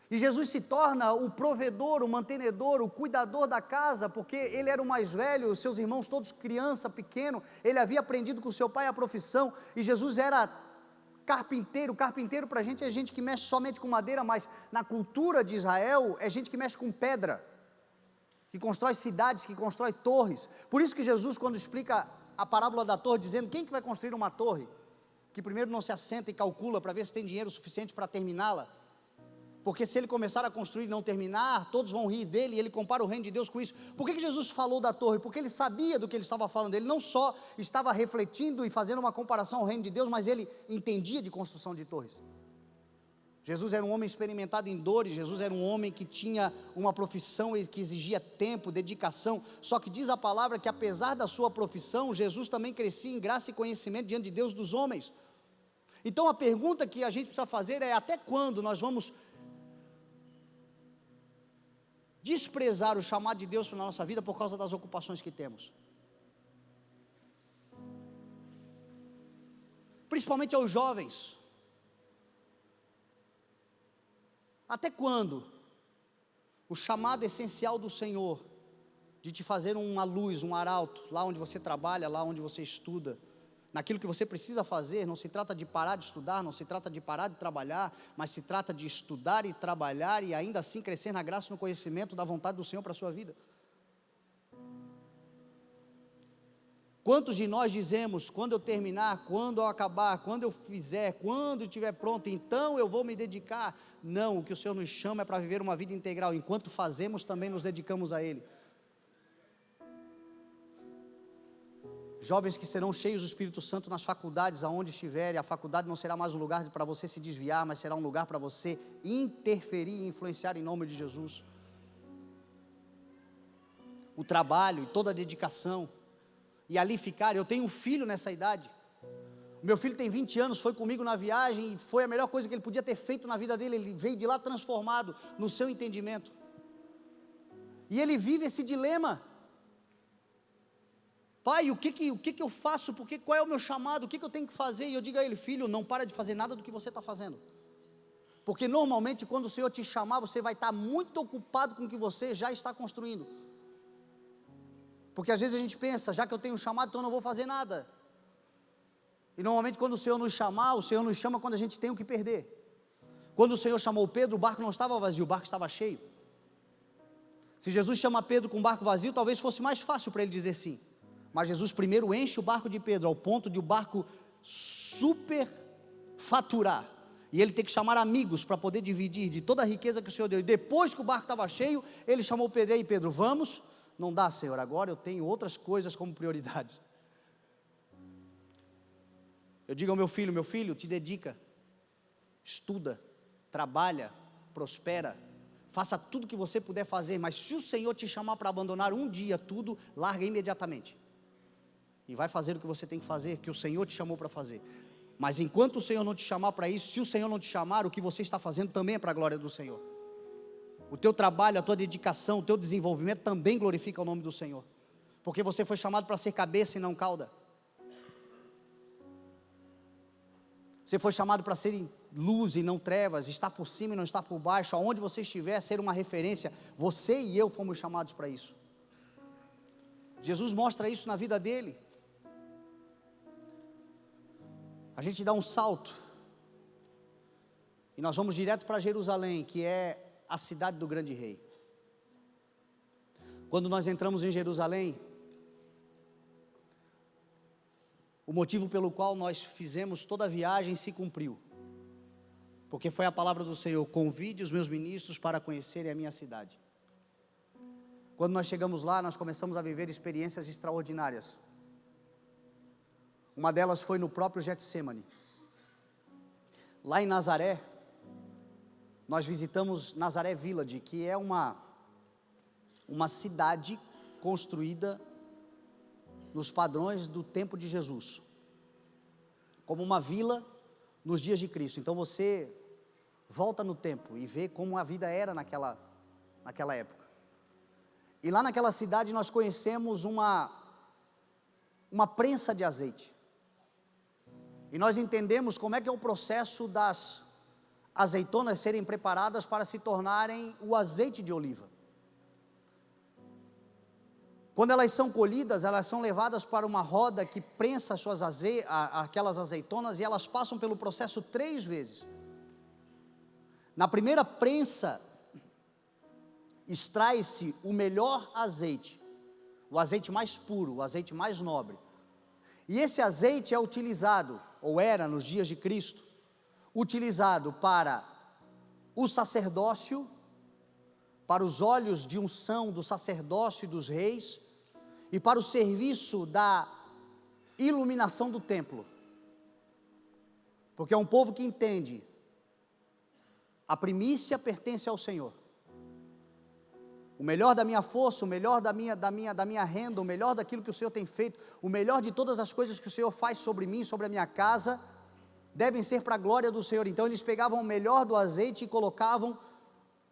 E Jesus se torna o provedor, o mantenedor, o cuidador da casa, porque ele era o mais velho, os seus irmãos todos criança, pequeno, ele havia aprendido com seu pai a profissão, e Jesus era carpinteiro. Carpinteiro para a gente é gente que mexe somente com madeira, mas na cultura de Israel é gente que mexe com pedra, que constrói cidades, que constrói torres. Por isso que Jesus, quando explica a parábola da torre, dizendo quem que vai construir uma torre, que primeiro não se assenta e calcula para ver se tem dinheiro suficiente para terminá-la, porque se ele começar a construir e não terminar, todos vão rir dele, e ele compara o reino de Deus com isso. Por que Jesus falou da torre? Porque ele sabia do que ele estava falando, ele não só estava refletindo e fazendo uma comparação ao reino de Deus, mas ele entendia de construção de torres. Jesus era um homem experimentado em dores, Jesus era um homem que tinha uma profissão que exigia tempo, dedicação, só que diz a palavra que apesar da sua profissão, Jesus também crescia em graça e conhecimento diante de Deus dos homens. Então a pergunta que a gente precisa fazer é: até quando nós vamos desprezar o chamado de Deus para a nossa vida por causa das ocupações que temos? Principalmente aos jovens. Até quando o chamado essencial do Senhor, de te fazer uma luz, um arauto, lá onde você trabalha, lá onde você estuda, naquilo que você precisa fazer, não se trata de parar de estudar, não se trata de parar de trabalhar, mas se trata de estudar e trabalhar e ainda assim crescer na graça e no conhecimento da vontade do Senhor para a sua vida. Quantos de nós dizemos: quando eu terminar, quando eu acabar, quando eu fizer, quando estiver pronto, então eu vou me dedicar? Não, o que o Senhor nos chama é para viver uma vida integral. Enquanto fazemos, também nos dedicamos a Ele. Jovens que serão cheios do Espírito Santo nas faculdades, aonde estiverem. A faculdade não será mais um lugar para você se desviar, mas será um lugar para você interferir e influenciar em nome de Jesus. O trabalho e toda a dedicação, e ali ficar. Eu tenho um filho nessa idade, meu filho tem 20 anos, foi comigo na viagem, e foi a melhor coisa que ele podia ter feito na vida dele. Ele veio de lá transformado no seu entendimento, e ele vive esse dilema: pai, o que eu faço? Qual é o meu chamado? O que eu tenho que fazer? E eu digo a ele: filho, não para de fazer nada do que você está fazendo, porque normalmente quando o Senhor te chamar, você vai estar muito ocupado com o que você já está construindo. Porque às vezes a gente pensa: já que eu tenho um chamado, então eu não vou fazer nada. E normalmente quando o Senhor nos chamar, o Senhor nos chama quando a gente tem o que perder. Quando o Senhor chamou Pedro, o barco não estava vazio, o barco estava cheio. Se Jesus chama Pedro com o barco vazio, talvez fosse mais fácil para ele dizer sim. Mas Jesus primeiro enche o barco de Pedro, ao ponto de o barco superfaturar, e ele ter que chamar amigos para poder dividir de toda a riqueza que o Senhor deu. E depois que o barco estava cheio, ele chamou Pedro: e aí, Pedro, vamos? Não dá, Senhor, agora eu tenho outras coisas como prioridade. Eu digo ao meu filho, te dedica, estuda, trabalha, prospera, faça tudo que você puder fazer, mas se o Senhor te chamar para abandonar um dia tudo, larga imediatamente, e vai fazer o que você tem que fazer, que o Senhor te chamou para fazer. Mas enquanto o Senhor não te chamar para isso, se o Senhor não te chamar, o que você está fazendo também é para a glória do Senhor. O teu trabalho, a tua dedicação, o teu desenvolvimento também glorifica o nome do Senhor, porque você foi chamado para ser cabeça e não cauda. Você foi chamado para ser luz e não trevas, estar por cima e não estar por baixo, aonde você estiver, ser uma referência. Você e eu fomos chamados para isso. Jesus mostra isso na vida dele. A gente dá um salto, e nós vamos direto para Jerusalém, que é a cidade do grande rei. Quando nós entramos em Jerusalém, o motivo pelo qual nós fizemos toda a viagem se cumpriu, porque foi a palavra do Senhor: convide os meus ministros para conhecerem a minha cidade. Quando nós chegamos lá, nós começamos a viver experiências extraordinárias. Uma delas foi no próprio Getsêmani. Lá em Nazaré, nós visitamos Nazaré Village, que é uma cidade construída nos padrões do tempo de Jesus, como uma vila nos dias de Cristo. Então você volta no tempo e vê como a vida era naquela época. E lá naquela cidade nós conhecemos uma prensa de azeite, e nós entendemos como é que é o processo das azeitonas serem preparadas para se tornarem o azeite de oliva. Quando elas são colhidas, elas são levadas para uma roda que prensa aquelas azeitonas, e elas passam pelo processo 3 vezes. Na primeira prensa, extrai-se o melhor azeite, o azeite mais puro, o azeite mais nobre. E esse azeite é utilizado, ou era nos dias de Cristo, utilizado para o sacerdócio, para os óleos de unção do sacerdócio e dos reis, e para o serviço da iluminação do templo. Porque é um povo que entende, a primícia pertence ao Senhor. O melhor da minha força, o melhor da minha renda, o melhor daquilo que o Senhor tem feito, o melhor de todas as coisas que o Senhor faz sobre mim, sobre a minha casa, devem ser para a glória do Senhor. Então eles pegavam o melhor do azeite e colocavam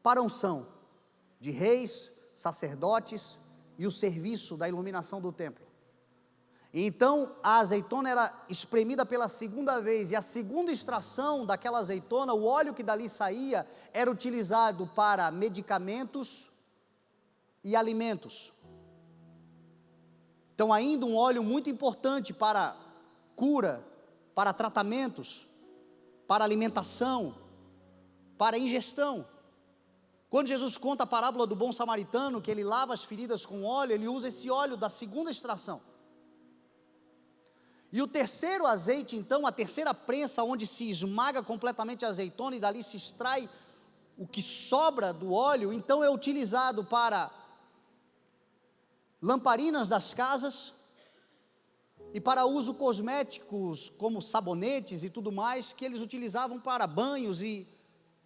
para a unção de reis, sacerdotes e o serviço da iluminação do templo. E então a azeitona era espremida pela segunda vez, e a segunda extração daquela azeitona, o óleo que dali saía, era utilizado para medicamentos e alimentos. Então ainda um óleo muito importante para cura, para tratamentos, para alimentação, para ingestão. Quando Jesus conta a parábola do bom samaritano, que ele lava as feridas com óleo, ele usa esse óleo da segunda extração. E o terceiro azeite, então, a terceira prensa, onde se esmaga completamente a azeitona e dali se extrai o que sobra do óleo, então é utilizado para lamparinas das casas e para uso cosméticos, como sabonetes e tudo mais, que eles utilizavam para banhos e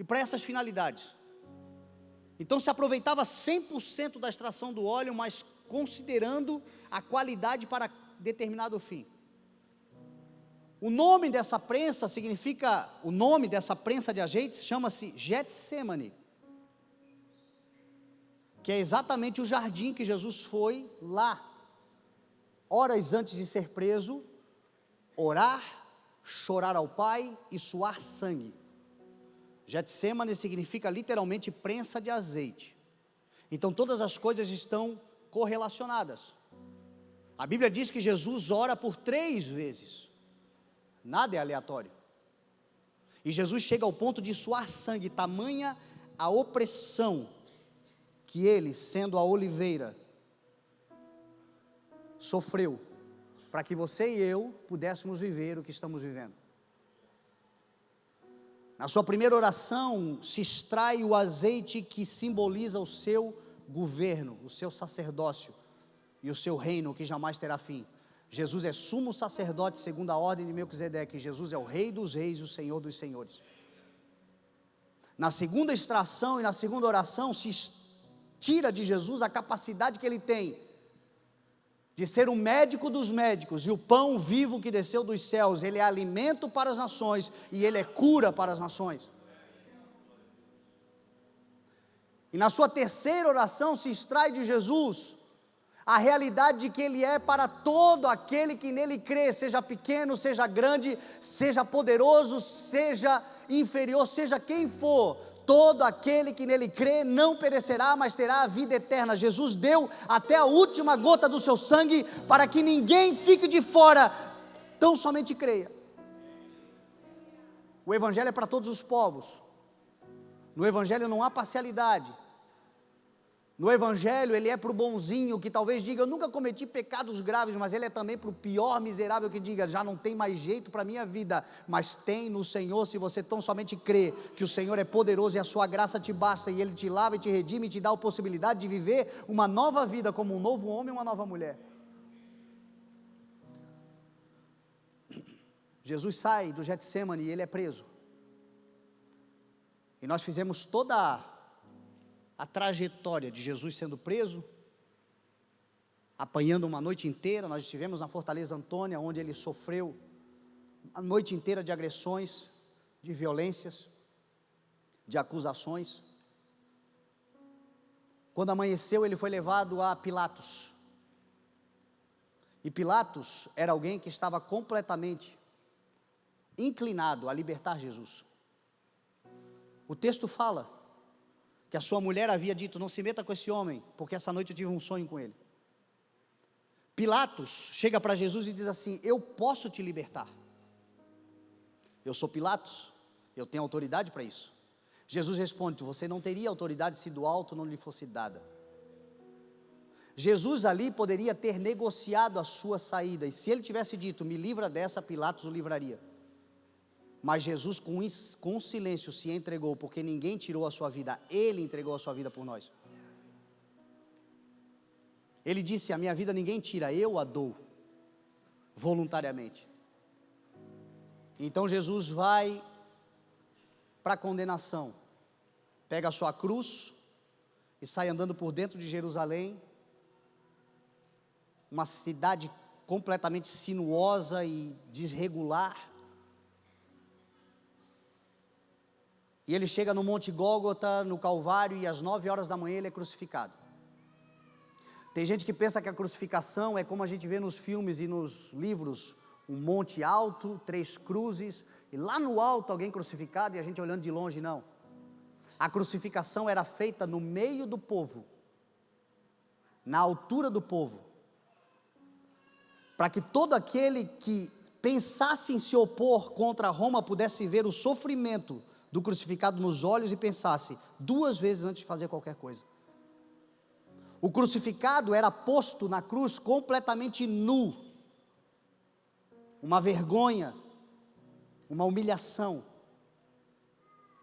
para essas finalidades. Então se aproveitava 100% da extração do óleo, mas considerando a qualidade para determinado fim. O nome dessa prensa o nome dessa prensa de azeites chama-se Getsemane, que é exatamente o jardim que Jesus foi lá, horas antes de ser preso, orar, chorar ao Pai e suar sangue. Getsemane significa literalmente prensa de azeite. Então todas as coisas estão correlacionadas. A Bíblia diz que Jesus ora por 3 vezes. Nada é aleatório. E Jesus chega ao ponto de suar sangue, tamanha a opressão que ele, sendo a oliveira, sofreu, para que você e eu pudéssemos viver o que estamos vivendo. Na sua primeira oração, se extrai o azeite que simboliza o seu governo, o seu sacerdócio e o seu reino que jamais terá fim. Jesus é sumo sacerdote segundo a ordem de Melquisedeque. Jesus é o Rei dos reis e o Senhor dos senhores. Na segunda extração e na segunda oração, se tira de Jesus a capacidade que ele tem de ser o médico dos médicos e o pão vivo que desceu dos céus. Ele é alimento para as nações e ele é cura para as nações. E na sua terceira oração se extrai de Jesus a realidade de que ele é para todo aquele que nele crê, seja pequeno, seja grande, seja poderoso, seja inferior, seja quem for. Todo aquele que nele crê não perecerá, mas terá a vida eterna. Jesus deu até a última gota do seu sangue para que ninguém fique de fora, tão somente creia. O Evangelho é para todos os povos. No Evangelho não há parcialidade. No Evangelho ele é para o bonzinho que talvez diga: eu nunca cometi pecados graves, mas ele é também para o pior miserável que diga: já não tem mais jeito para a minha vida, mas tem no Senhor, se você tão somente crê que o Senhor é poderoso e a sua graça te basta, e ele te lava e te redime e te dá a possibilidade de viver uma nova vida como um novo homem e uma nova mulher. Jesus sai do Getsemane e ele é preso, e nós fizemos toda a trajetória de Jesus sendo preso, apanhando uma noite inteira. Nós estivemos na Fortaleza Antônia, onde ele sofreu a noite inteira de agressões, de violências, de acusações. Quando amanheceu, ele foi levado a Pilatos, e Pilatos era alguém que estava completamente inclinado a libertar Jesus. O texto fala que a sua mulher havia dito: não se meta com esse homem, porque essa noite eu tive um sonho com ele. Pilatos chega para Jesus e diz assim: eu posso te libertar. Eu sou Pilatos, eu tenho autoridade para isso. Jesus responde: você não teria autoridade se do alto não lhe fosse dada. Jesus ali poderia ter negociado a sua saída, e se ele tivesse dito: me livra dessa, Pilatos o livraria. Mas Jesus com silêncio se entregou, porque ninguém tirou a sua vida, ele entregou a sua vida por nós. Ele disse: a minha vida ninguém tira, eu a dou, voluntariamente. Então Jesus vai para a condenação, pega a sua cruz e sai andando por dentro de Jerusalém, uma cidade completamente sinuosa e desregular. E ele chega no Monte Gólgota, no Calvário, e às 9 horas da manhã ele é crucificado. Tem gente que pensa que a crucificação é como a gente vê nos filmes e nos livros, um monte alto, 3 cruzes, e lá no alto alguém crucificado e a gente olhando de longe. Não. A crucificação era feita no meio do povo, na altura do povo, para que todo aquele que pensasse em se opor contra Roma pudesse ver o sofrimento do crucificado nos olhos e pensasse 2 vezes antes de fazer qualquer coisa. O crucificado era posto na cruz completamente nu, uma vergonha, uma humilhação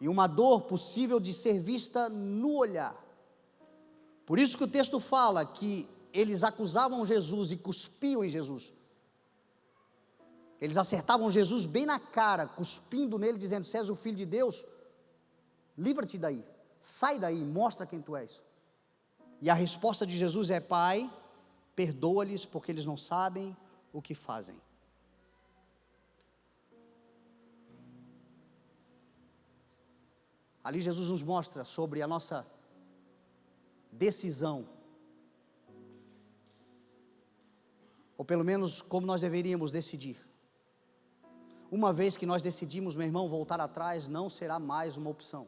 e uma dor possível de ser vista no olhar. Por isso que o texto fala que eles acusavam Jesus e cuspiam em Jesus. Eles acertavam Jesus bem na cara, cuspindo nele, dizendo: se és o Filho de Deus, livra-te daí, sai daí, mostra quem tu és. E a resposta de Jesus é: Pai, perdoa-lhes, porque eles não sabem o que fazem. Ali Jesus nos mostra sobre a nossa decisão, ou pelo menos como nós deveríamos decidir. Uma vez que nós decidimos, meu irmão, voltar atrás não será mais uma opção.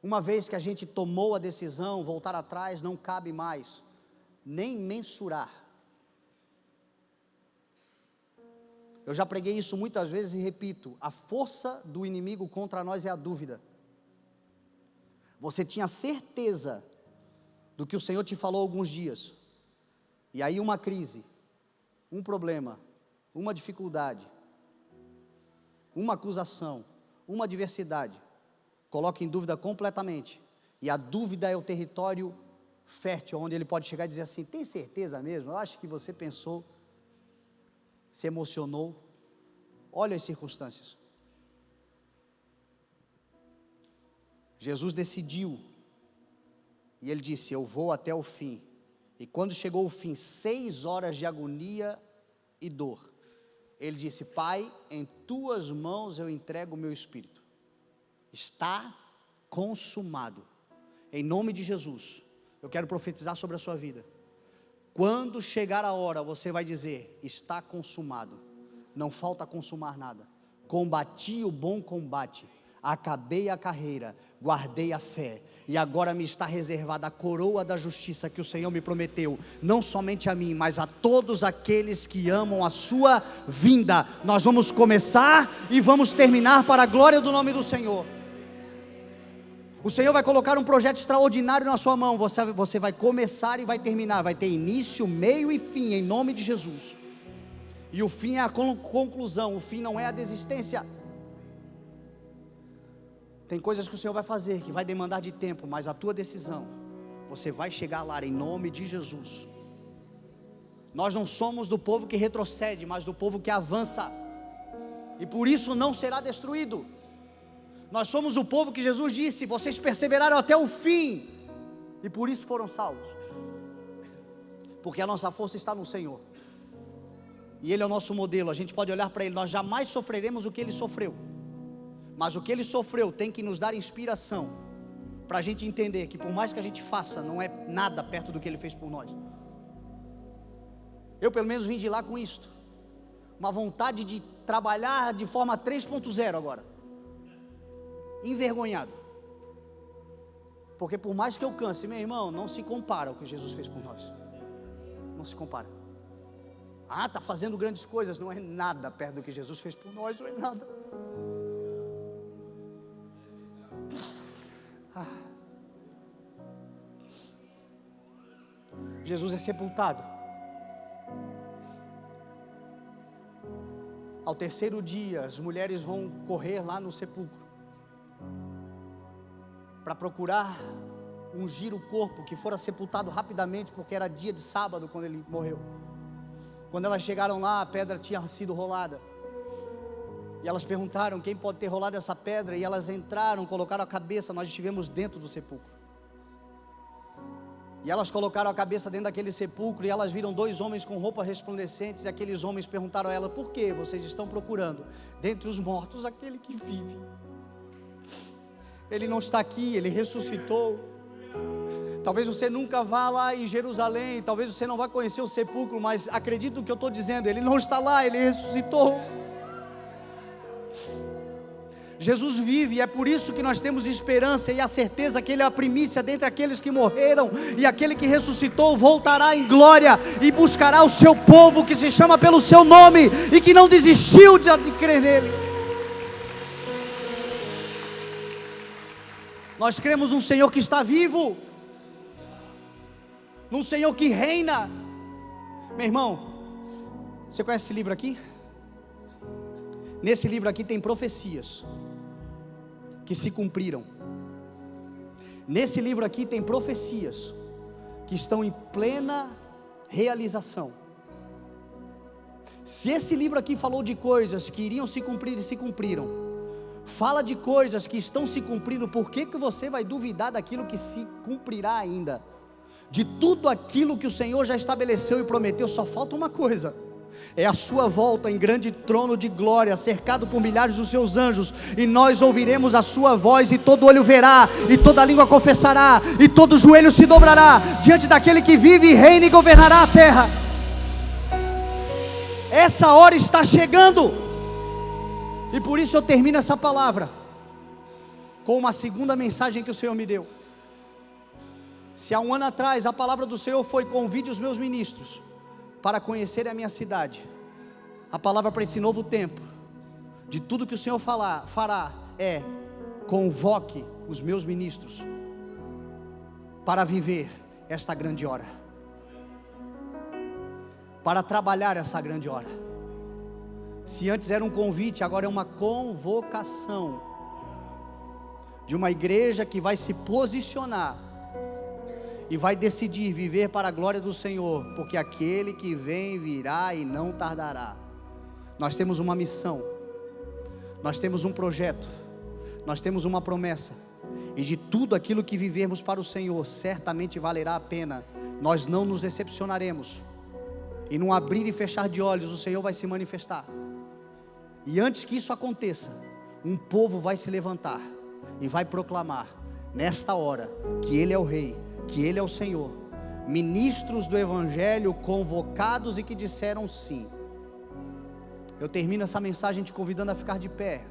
Uma vez que a gente tomou a decisão, voltar atrás não cabe mais, nem mensurar. Eu já preguei isso muitas vezes e repito: a força do inimigo contra nós é a dúvida. Você tinha certeza do que o Senhor te falou há alguns dias, e aí uma crise, um problema, uma dificuldade, uma acusação, uma adversidade, coloca em dúvida completamente. E a dúvida é o território fértil, onde ele pode chegar e dizer assim: tem certeza mesmo? Eu acho que você pensou, se emocionou, olha as circunstâncias. Jesus decidiu, e ele disse: eu vou até o fim. E quando chegou o fim, 6 horas de agonia e dor, ele disse: Pai, em tuas mãos eu entrego o meu espírito, está consumado. Em nome de Jesus, eu quero profetizar sobre a sua vida. Quando chegar a hora, você vai dizer: está consumado, não falta consumar nada. Combati o bom combate, acabei a carreira, guardei a fé, e agora me está reservada a coroa da justiça que o Senhor me prometeu, não somente a mim, mas a todos aqueles que amam a sua vinda. Nós vamos começar e vamos terminar para a glória do nome do Senhor. O Senhor vai colocar um projeto extraordinário na sua mão. Você vai começar e vai terminar, vai ter início, meio e fim, em nome de Jesus. E o fim é a conclusão, o fim não é a desistência. Tem coisas que o Senhor vai fazer que vai demandar de tempo, mas a tua decisão, você vai chegar lá em nome de Jesus. Nós não somos do povo que retrocede, mas do povo que avança, e por isso não será destruído. Nós somos o povo que Jesus disse: vocês perseveraram até o fim, e por isso foram salvos, porque a nossa força está no Senhor, e Ele é o nosso modelo. A gente pode olhar para Ele, nós jamais sofreremos o que Ele sofreu, mas o que Ele sofreu tem que nos dar inspiração, para a gente entender que por mais que a gente faça, não é nada perto do que Ele fez por nós. Eu pelo menos vim de lá com isto, uma vontade de trabalhar de forma 3.0 agora. envergonhado. Porque por mais que eu canse, meu irmão, não se compara ao que Jesus fez por nós. Não se compara. Ah, está fazendo grandes coisas, não é nada perto do que Jesus fez por nós, não é nada. Jesus é sepultado. Ao terceiro dia, as mulheres vão correr lá no sepulcro para procurar ungir o corpo que fora sepultado rapidamente, porque era dia de sábado quando ele morreu. Quando elas chegaram lá, a pedra tinha sido rolada. E elas perguntaram quem pode ter rolado essa pedra, e elas entraram, colocaram a cabeça, nós estivemos dentro do sepulcro. E elas colocaram a cabeça dentro daquele sepulcro, e elas viram 2 homens com roupas resplandecentes, e aqueles homens perguntaram a ela: por que vocês estão procurando dentre os mortos aquele que vive? Ele não está aqui, ele ressuscitou. Talvez você nunca vá lá em Jerusalém, talvez você não vá conhecer o sepulcro, mas acredite no que eu estou dizendo, ele não está lá, ele ressuscitou. Jesus vive, e é por isso que nós temos esperança e a certeza que Ele é a primícia dentre aqueles que morreram, e aquele que ressuscitou voltará em glória e buscará o seu povo que se chama pelo seu nome e que não desistiu de crer nele. Nós cremos num Senhor que está vivo, num Senhor que reina. Meu irmão, você conhece esse livro aqui? Nesse livro aqui tem profecias que se cumpriram. Nesse livro aqui tem profecias que estão em plena realização. Se esse livro aqui falou de coisas que iriam se cumprir e se cumpriram, fala de coisas que estão se cumprindo, por que você vai duvidar daquilo que se cumprirá ainda? De tudo aquilo que o Senhor já estabeleceu e prometeu, só falta uma coisa: é a sua volta em grande trono de glória, cercado por milhares dos seus anjos, e nós ouviremos a sua voz, e todo olho verá, e toda língua confessará, e todo joelho se dobrará diante daquele que vive e reina e governará a terra. Essa hora está chegando, e por isso eu termino essa palavra com uma segunda mensagem que o Senhor me deu. Se há um ano atrás a palavra do Senhor foi: convide os meus ministros para conhecerem a minha cidade, a palavra para esse novo tempo, de tudo que o Senhor fará é: convoque os meus ministros para viver esta grande hora, para trabalhar essa grande hora. Se antes era um convite, agora é uma convocação de uma igreja que vai se posicionar e vai decidir viver para a glória do Senhor, porque aquele que vem virá e não tardará. Nós temos uma missão, nós temos um projeto, nós temos uma promessa, e de tudo aquilo que vivermos para o Senhor, certamente valerá a pena. Nós não nos decepcionaremos, e num abrir e fechar de olhos o Senhor vai se manifestar. E antes que isso aconteça, um povo vai se levantar e vai proclamar nesta hora que Ele é o Rei, que Ele é o Senhor. Ministros do Evangelho convocados e que disseram sim. Eu termino essa mensagem te convidando a ficar de pé.